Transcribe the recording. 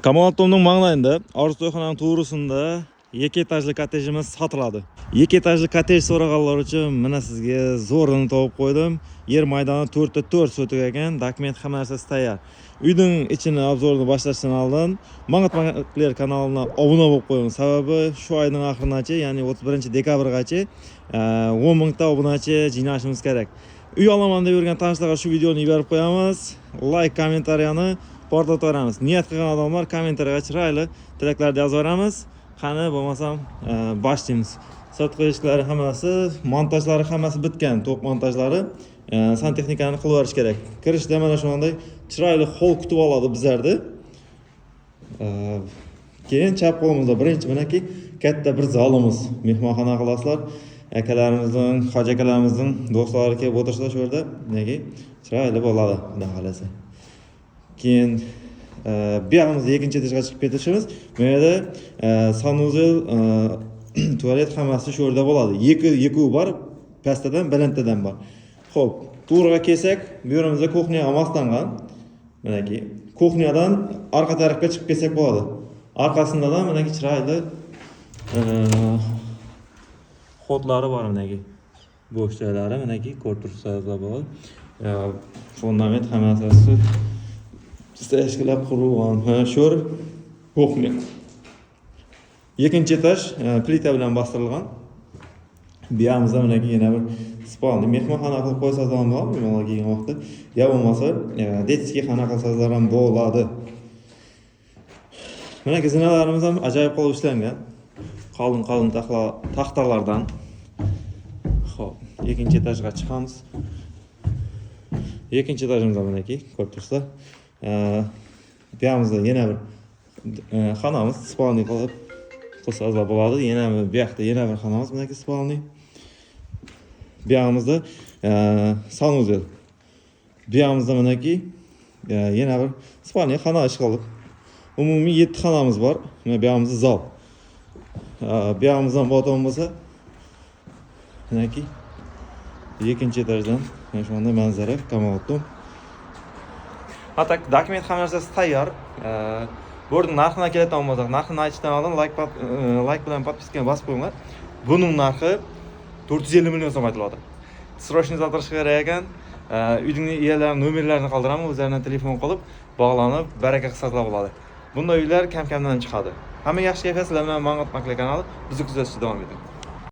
Kamolattomning manglayında, Aruz to'yxonaning to'g'risida 2 etajli kottejimiz sotiladi. 2 etajli kottej so'raganlar uchun mana sizga zo'rini topib qo'ydim. Yer maydoni 4 ta 4 sotik ekan, dokument hamma narsasi tayyor. Uyning ichini obzorini boshlashdan oldin Mangat Makler kanaliga obuna bo'lib qo'ying. Sababi shu oyning oxirigacha, ya'ni 31-dekabrgacha 10 mingta obunachi jinoyashimiz kerak. Uy olaman deb yurgan tanishlarga shu videoni yuborib qo'yamiz. Like, kommentariyani portlatib beramiz. Niyat qilgan odamlar kommentariyaga chiroyli tilaklarni yozib beramiz. Qani bo'lmasam boshlaymiz. Sotqi ishlari hammasi, montajlari hammasi bitgan, to'q montajlari. Santexnikani qilib berish kerak. Kirishda mana shunday chiroyli hol kutib oladi bizlarni. Keyin chap qo'limizda birinchi manaki katta bir zalimiz, mehmonxona qilasizlar. Akalarimizning, hoji akalarimizning do'stlari kelib o'tirsa shu yerda, nega chiroyli bo'ladi, xudo xolasa. Keyin bu yog'imizda ikkinchi etajga chiqib ketishimiz. Bu yerda sanuzel, tualet hammasi shu yerda bo'ladi. Ikki bor, pastdan, balanddan bor. Xo'p, to'g'riga kelsak, bu yerimizda kuxnya moslangan. Manaki kuxnyadan orqa tarafga chiqib kelsak bo'ladi. Orqasida ham manaki chiroyli xodlari bor manaki. Bo'sh joylari manaki ko'rib turibsizlar bo'ladi. Fundament hammasi stashkilab qurilgan. Sho'r kuxnya. Ikkinchi etaj plita bilan bostirilgan. Bu yog'imizda manaki yana bir spalni mehmonxona qilib qo'ysangiz ham bo'ladi, mehmonlar kelgan vaqtda. Ya bo'lmasa, detskiy xona qilsangiz ham bo'ladi. Mana zinalarimiz ham ajoyib qilib ishlangan. Qalin taxtalardan. Xo'p, ikkinchi etajga chiqamiz. Ikkinchi etajimizda manaki ko'rib turibsizlar. Bu yog'imizda yana bir xonamiz, spalni qilib qilsangiz bo'ladi. Yana bu yoqda yana bir xonamiz manaki spalni. Bu yog'imizda sanuzel. Bu yog'imizda manaki yana bir spalni xona ishqilib. Umumiy 7 xonamiz bor. Mana bu yog'imizda zal. Bu yog'imizdan botom bo'lsa manaki ikkinchi etajdan mana shunday manzara kamolatdim. Hatta dokument ham narsasi tayyor. Bu yerda narxini keladigan bo'lsak, narxini aytishdan oldin like bilan podpiskani bosib qo'yinglar. Buning narxi 450 million so'm aytiladi. Srochniy zattirish kerak ekan. Uyning egalarining nomerlarini qoldiraman, o'zlaridan telefon qilib, bog'lanib, baraka qilsalar bo'ladi. Bunday uylar kam-kamdan chiqadi. Hamma yaxshi kayfiyat bilan Mangat Makler kanali bizni kuzatishda davom eting.